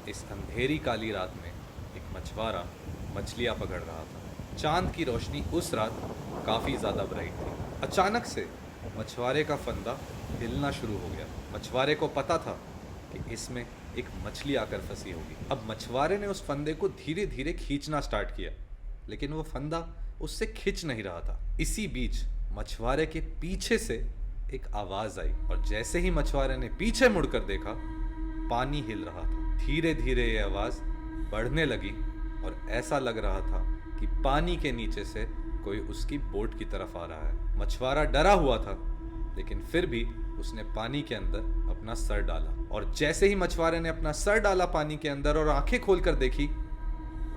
इस अंधेरी काली रात में एक मछुआरा मछलियाँ पकड़ रहा था। चांद की रोशनी उस रात काफ़ी ज़्यादा ब्राइट थी। अचानक से मछुआरे का फंदा हिलना शुरू हो गया। मछुआरे को पता था कि इसमें एक मछली आकर फंसी होगी। अब मछुआरे ने उस फंदे को धीरे धीरे खींचना स्टार्ट किया, लेकिन वो फंदा उससे खिंच नहीं रहा था। इसी बीच मछुआरे के पीछे से एक आवाज़ आई और जैसे ही मछुआरे ने पीछे मुड़कर देखा, पानी हिल रहा था। धीरे धीरे ये आवाज़ बढ़ने लगी और ऐसा लग रहा था कि पानी के नीचे से कोई उसकी बोट की तरफ आ रहा है। मछुआरा डरा हुआ था, लेकिन फिर भी उसने पानी के अंदर अपना सर डाला और जैसे ही मछुआरे ने अपना सर डाला पानी के अंदर और आंखें खोलकर देखी,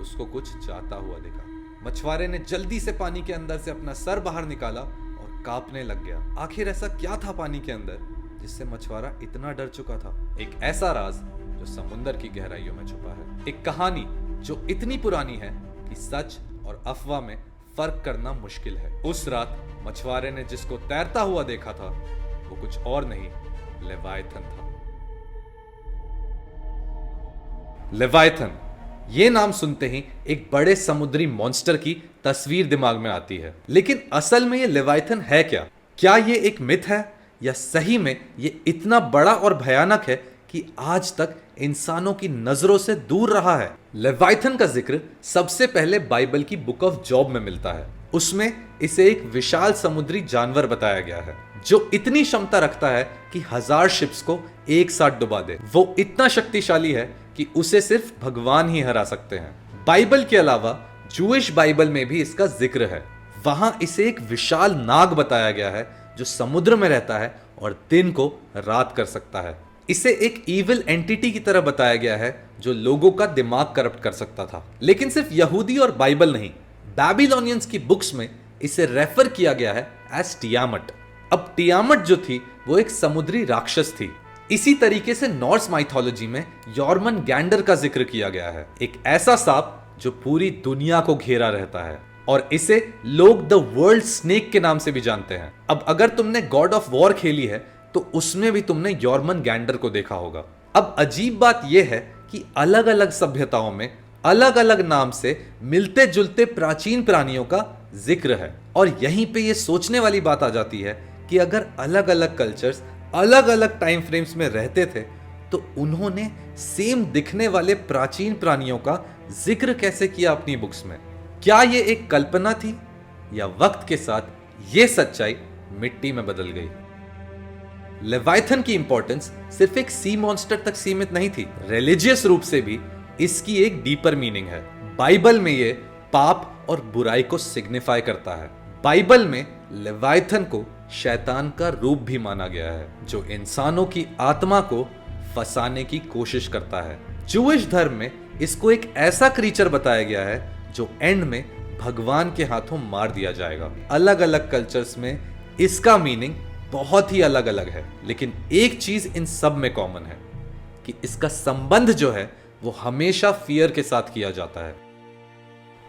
उसको कुछ जाता हुआ दिखा। मछुआरे ने जल्दी से पानी के अंदर से अपना सर बाहर निकाला और कांपने लग गया। आखिर ऐसा क्या था पानी के अंदर जिससे मछुआरा इतना डर चुका था? एक ऐसा राज जो समुंदर की गहराइयों में छुपा है। एक कहानी जो इतनी पुरानी है कि सच और अफवाह में फर्क करना मुश्किल है। उस रात मछुआरे ने जिसको तैरता हुआ देखा था, वो कुछ और नहीं, लेवायथन था। लेवायथन, ये नाम सुनते ही एक बड़े समुद्री मॉन्स्टर की तस्वीर दिमाग में आती है। लेकिन असल में ये लेवायथन है क्या? क्या ये एक मिथ है या सही में ये इतना बड़ा और भयानक है कि आज तक इंसानों की नजरों से दूर रहा है? लेवायथन का जिक्र सबसे पहले बाइबल की बुक ऑफ जॉब में मिलता है। उसमें इसे एक विशाल समुद्री जानवर बताया गया है जो इतनी क्षमता रखता है कि 1000 शिप्स को एक साथ डुबा दे। वो इतना शक्तिशाली है कि उसे सिर्फ भगवान ही हरा सकते हैं। बाइबल के अलावा जूइश बाइबल में भी इसका जिक्र है। वहां इसे एक विशाल नाग बताया गया है जो समुद्र में रहता है और दिन को रात कर सकता है। इसे एक इविल एंटिटी की तरह बताया गया है जो लोगों का दिमाग करप्ट कर सकता था। लेकिन सिर्फ यहूदी और बाइबल नहीं, बैबिलोनियंस की बुक्स में इसे रेफर किया गया है एज टियामट। अब टियामट जो थी वो एक समुद्री राक्षस थी। इसी तरीके से नॉर्स माइथोलॉजी में यॉर्मन गैंडर का जिक्र किया गया है, एक ऐसा सांप जो पूरी दुनिया को घेरा रहता है और इसे लोग द वर्ल्ड स्नेक के नाम से भी जानते हैं। अब अगर तुमने गॉड ऑफ वॉर खेली है तो उसमें भी तुमने यॉर्मन गैंडर को देखा होगा। अब अजीब बात यह है कि अलग अलग सभ्यताओं में अलग अलग नाम से मिलते जुलते प्राचीन प्राणियों का जिक्र है और यहीं पे ये सोचने वाली बात आ जाती है कि अगर अलग अलग कल्चर्स अलग अलग टाइम फ्रेम्स में रहते थे तो उन्होंने सेम दिखने वाले प्राचीन प्राणियों का जिक्र कैसे किया अपनी बुक्स में? क्या ये एक कल्पना थी या वक्त के साथ ये सच्चाई मिट्टी में बदल गई? लेवायथन की इंपॉर्टेंस सिर्फ एक सी मॉन्स्टर तक सीमित नहीं थी। रिलीजियस रूप से भी इसकी एक डीपर मीनिंग है। बाइबल में ये पाप और बुराई को सिग्निफाई करता है। बाइबल में लेवायथन को शैतान का रूप भी माना गया है जो इंसानों की आत्मा को फंसाने की कोशिश करता है। जूइश धर्म में इसको एक ऐसा क्रीचर बताया गया है जो एंड में भगवान के हाथों मार दिया जाएगा। अलग अलग कल्चर्स में इसका मीनिंग बहुत ही अलग अलग है, लेकिन एक चीज इन सब में कॉमन है कि इसका संबंध जो है वो हमेशा फियर के साथ किया जाता है।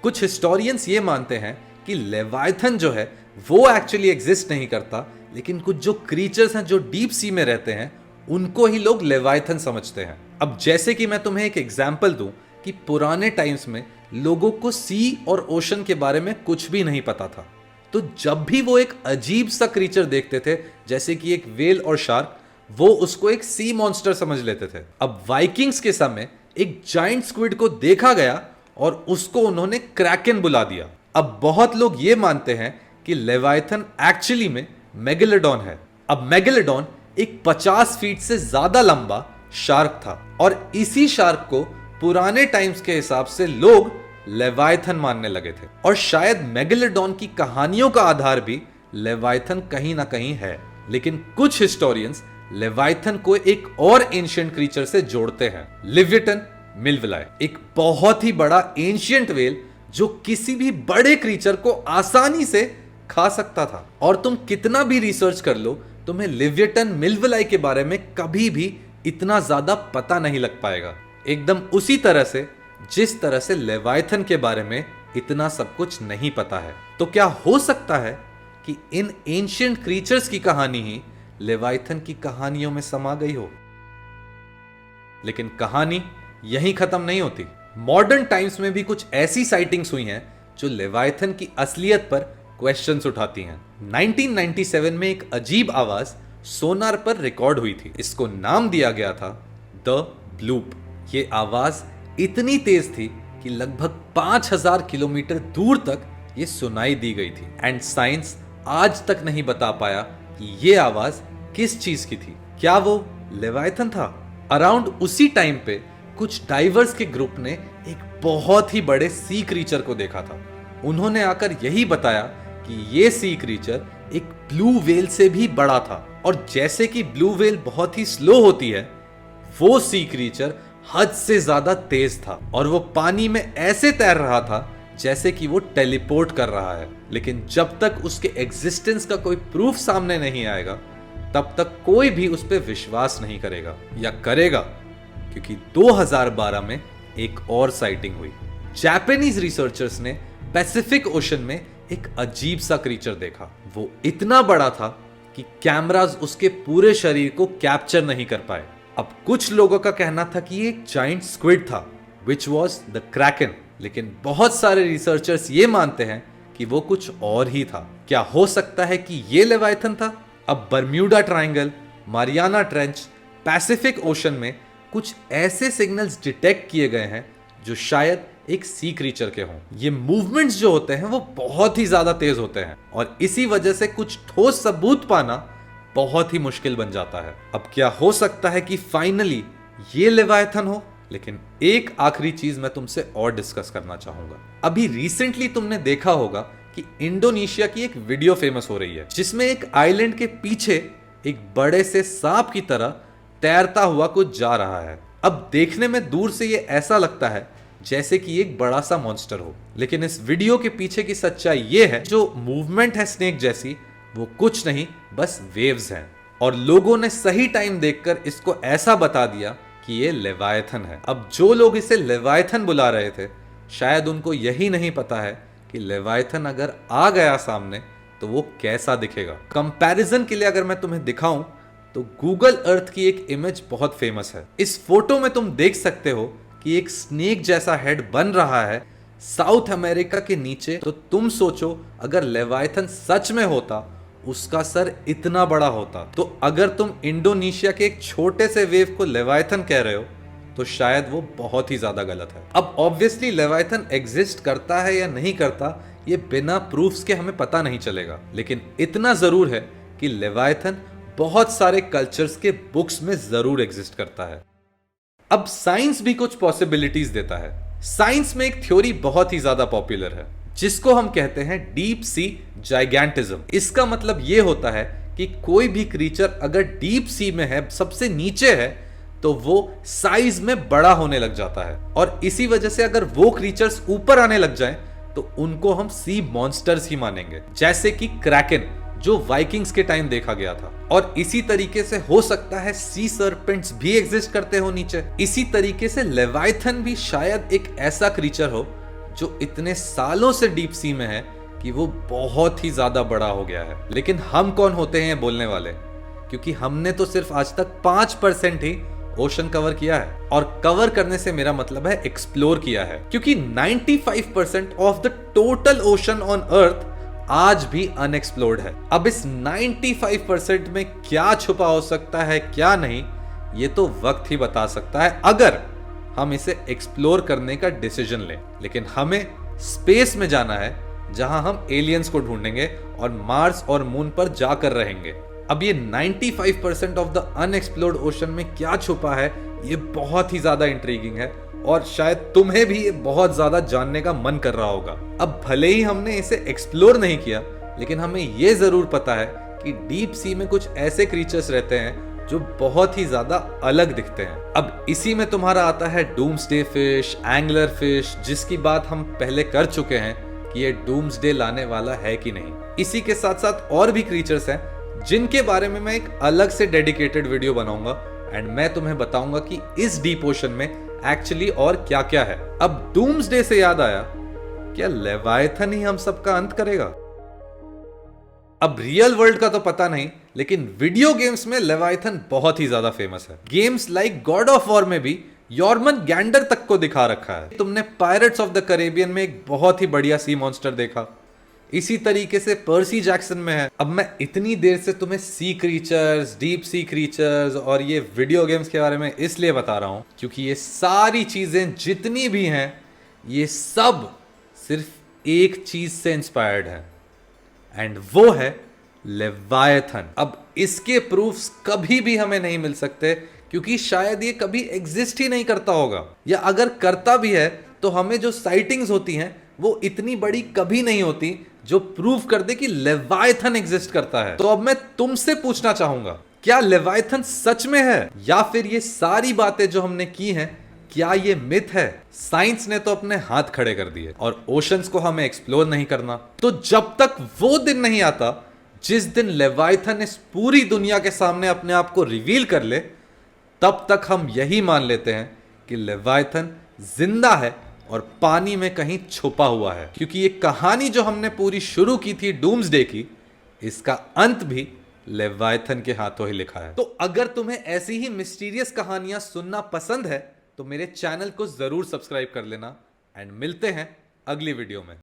कुछ हिस्टोरियंस ये मानते हैं कि लेवायथन जो है वो एक्चुअली एग्जिस्ट नहीं करता, लेकिन कुछ जो क्रीचर्स हैं जो डीप सी में रहते हैं उनको ही लोग लेवायथन समझते हैं। अब जैसे कि मैं तुम्हें एक एग्जांपल दूं कि पुराने टाइम्स में लोगों को सी और ओशन के बारे में कुछ भी नहीं पता था, तो जब भी वो एक अजीब सा क्रीचर देखते थे जैसे कि एक वेल और शार्क, वो उसको एक सी मॉन्स्टर समझ लेते थे। अब वाइकिंग्स के समय एक जाइंट स्क्विड को देखा गया और उसको उन्होंने क्रैकन बुला दिया। अब बहुत लोग ये मानते हैं कि लेवायथन एक्चुअली में मेगेलोडॉन है। अब मेगेलोडॉन एक 50 फीट से ज्यादा लंबा शार्क था और इसी शार्क को पुराने टाइम्स के हिसाब से लोग लेवायथन मानने लगे थे और शायद मेगेलोडॉन की कहानियों का आधार भी लेवायथन कहीं ना कहीं है। लेकिन कुछ हिस्टोरियंस लेवायथन को एक और एंशिएंट क्रीचर से जोड़ते हैं, लिवियटन मिल्वलाई, एक बहुत ही बड़ा एंशिएंट वेल जो किसी भी बड़े क्रीचर को आसानी से खा सकता था। और तुम कितना भी रिसर्च कर लो, तुम्हें लिवियटन मिल्वलाई के बारे में कभी भी इतना ज्यादा पता नहीं लग पाएगा। एकदम उसी तरह से जिस तरह से लेवायथन के बारे में इतना सब कुछ नहीं पता है। तो क्या हो सकता है कि इन एंशिएंट क्रीचर्स की कहानी ही लेवायथन की कहानियों में समा गई हो? लेकिन कहानी यहीं खत्म नहीं होती। मॉडर्न टाइम्स में भी कुछ ऐसी साइटिंग्स हुई हैं जो लेवायथन की असलियत पर क्वेश्चंस उठाती हैं। 1997 में एक अजीब आवाज सोनार पर रिकॉर्ड हुई थी। इसको नाम दिया गया था द ब्लूप। ये आवाज इतनी तेज थी कि लगभग 5000 किलोमीटर दूर तक ये सुनाई दी गई थी। एंड साइंस आज तक नहीं बता पाया कि ये आवाज किस चीज की थी। क्या वो लेवायथन था? अराउंड उसी टाइम पे कुछ डाइवर्स के ग्रुप ने एक बहुत ही बड़े सी क्रीचर को देखा था। उन्होंने आकर यही बताया कि ये सी क्रीचर एक ब्लू व्हेल से भी बड़ा था, और जैसे कि ब्लू व्हेल बहुत ही स्लो होती है, वो सी क्रीचर हद से ज्यादा तेज था और वो पानी में ऐसे तैर रहा था जैसे कि वो टेलीपोर्ट कर रहा है। लेकिन जब तक उसके एग्जिस्टेंस का कोई प्रूफ सामने नहीं आएगा तब तक कोई भी उस पर विश्वास नहीं करेगा, या करेगा, क्योंकि 2012 में एक और साइटिंग हुई। जापानीज रिसर्चर्स ने पैसिफिक ओशन में एक अजीब सा क्रीचर देखा। वो इतना बड़ा था कि कैमरास उसके पूरे शरीर को कैप्चर नहीं कर पाए। अब कुछ लोगों का कहना था कि ये एक जाइंट स्क्विड था, विच वॉज द क्रैकन, लेकिन बहुत सारे रिसर्चर्स ये मानते हैं कि वो कुछ और ही था। क्या हो सकता है कि ये लेवायथन था? अब Bermuda triangle, Mariana trench, Pacific ocean में कुछ ऐसे सिग्नल्स डिटेक्ट किए गए हैं जो शायद एक सी क्रीचर के हों। ये मूवमेंट्स जो होते हैं वो बहुत ही ज्यादा तेज होते हैं, और इसी वजह से कुछ ठोस सबूत पाना बहुत ही मुश्किल बन जाता है। अब क्या हो सकता है कि फाइनली ये लेवायथन हो? लेकिन एक आखिरी चीज मैं तुमसे और डिस्कस करना चाहूंगा। अभी रिसेंटली तुमने देखा होगा कि इंडोनेशिया की एक वीडियो फेमस हो रही है जिसमें एक आइलैंड के पीछे एक बड़े से सांप की तरह तैरता हुआ कुछ जा रहा है। अब देखने में दूर से ये ऐसा लगता है जैसे कि एक बड़ा सा मॉन्स्टर हो, लेकिन इस वीडियो के पीछे की सच्चाई ये है, जो मूवमेंट है स्नेक जैसी, वो कुछ नहीं बस वेव्स हैं। और लोगों ने सही टाइम देखकर इसको ऐसा बता दिया कि ये लेवायथन है। अब जो लोग इसे लेवायथन बुला रहे थे, शायद उनको यही नहीं पता है कि लेवायथन अगर आ गया सामने तो वो कैसा दिखेगा। कंपैरिजन के लिए अगर मैं तुम्हें दिखाऊं तो गूगल अर्थ की एक इमेज बहुत फेमस है। इस फोटो में तुम देख सकते हो कि एक स्नेक जैसा हेड बन रहा है साउथ अमेरिका के नीचे। तो तुम सोचो, अगर लेवायथन सच में होता, उसका सर इतना बड़ा होता, तो अगर तुम इंडोनेशिया के एक छोटे से वेव को लेवायथन कह रहे हो तो शायद वो बहुत ही ज्यादा गलत है। अब ऑब्वियसली लेवायथन एग्जिस्ट करता है या नहीं करता, ये बिना प्रूफ्स के हमें पता नहीं चलेगा, लेकिन इतना जरूर है कि लेवायथन बहुत सारे कल्चर्स के बुक्स में जरूर एग्जिस्ट करता है। अब साइंस भी कुछ पॉसिबिलिटीज देता है। साइंस में एक थ्योरी बहुत ही ज्यादा पॉपुलर है जिसको हम कहते हैं डीप सी जाइगेंटिज्म। इसका मतलब यह होता है कि कोई भी क्रीचर अगर डीप सी में है, सबसे नीचे है, तो वो साइज में बड़ा होने लग जाता है, और इसी वजह से अगर वो क्रीचर्स ऊपर आने लग जाएं तो उनको हम सी मॉन्स्टर्स ही मानेंगे, जैसे कि क्रैकन जो वाइकिंग्स के टाइम देखा गया था। और इसी तरीके से हो सकता है सी सर्पेंट्स भी एग्जिस्ट करते हो नीचे। इसी तरीके से लेवायथन भी शायद एक ऐसा क्रीचर हो जो इतने सालों से डीप सी में है कि वो बहुत ही ज्यादा बड़ा हो गया है। लेकिन हम कौन होते हैं बोलने वाले, क्योंकि हमने तो सिर्फ आज तक 5% ही ओशन कवर किया है, और कवर करने से मेरा मतलब है एक्सप्लोर किया है, क्योंकि 95% of the total ocean on earth आज भी अनएक्सप्लोर्ड है। अब इस 95% में क्या छुपा हो सकता है क्या नहीं, ये तो वक्त ही बता सकता है, अगर हम इसे एक्सप्लोर करने का डिसीजन लें। लेकिन हमें स्पेस में जाना है जहां हम एलियंस को ढूंढेंगे और मार्स और मून पर जाकर रहेंगे। अब ये 95% ऑफ द अनएक्सप्लोर्ड ओशन में क्या छुपा है, ये बहुत ही ज्यादा इंट्रीगिंग है, और शायद तुम्हें भी ये बहुत ज्यादा जानने का मन कर रहा होगा। अब भले ही हमने इसे एक्सप्लोर नहीं किया, लेकिन हमें ये जरूर पता है कि डीप सी में कुछ ऐसे क्रीचर्स रहते हैं जो बहुत ही ज्यादा अलग दिखते हैं। अब इसी में तुम्हारा आता है डूम्सडे फिश, एंगलर फिश, जिसकी बात हम पहले कर चुके हैं कि ये डूम्सडे लाने वाला है कि नहीं। इसी के साथ साथ और भी क्रीचर्स हैं जिनके बारे में मैं एक अलग से डेडिकेटेड वीडियो बनाऊंगा, एंड मैं तुम्हें बताऊंगा कि इस डीप ओशन में एक्चुअली और क्या क्या है। अब डूम्सडे से याद आया, क्या लेवायथन ही हम सबका अंत करेगा? अब रियल वर्ल्ड का तो पता नहीं, लेकिन वीडियो गेम्स में लेवायथन बहुत ही ज्यादा फेमस है। Games like God of war में भी यॉर्मन गैंडर तक को दिखा रखा है। तुमने पायरेट्स ऑफ द कैरेबियन में एक बहुत ही बढ़िया सी मॉन्स्टर देखा, इसी तरीके से पर्सी जैक्सन में है। अब मैं इतनी देर से तुम्हें sea creatures, deep sea creatures और ये वीडियो गेम्स के बारे में इसलिए बता रहा हूं क्योंकि ये सारी चीजें जितनी भी हैं ये सब सिर्फ एक चीज से इंस्पायर्ड है, एंड वो है लेवायथन। अब इसके प्रूफ्स कभी भी हमें नहीं मिल सकते क्योंकि शायद ये कभी एग्जिस्ट ही नहीं करता होगा, या अगर करता भी है तो हमें जो साइटिंग्स होती हैं वो इतनी बड़ी कभी नहीं होती जो प्रूव कर दे कि लेवायथन एग्जिस्ट करता है। तो अब मैं तुमसे पूछना चाहूंगा, क्या लेवायथन सच में है, या फिर ये सारी बातें जो हमने की हैं क्या ये मिथ है? साइंस ने तो अपने हाथ खड़े कर दिए और ओशंस को हमें एक्सप्लोर नहीं करना। तो जब तक वो दिन नहीं आता जिस दिन लेवायथन इस पूरी दुनिया के सामने अपने आप को रिवील कर ले, तब तक हम यही मान लेते हैं कि लेवायथन जिंदा है और पानी में कहीं छुपा हुआ है, क्योंकि ये कहानी जो हमने पूरी शुरू की थी डूम्सडे की, इसका अंत भी लेवायथन के हाथों ही लिखा है। तो अगर तुम्हें ऐसी ही मिस्टीरियस कहानियां सुनना पसंद है तो मेरे चैनल को जरूर सब्सक्राइब कर लेना, एंड मिलते हैं अगली वीडियो में।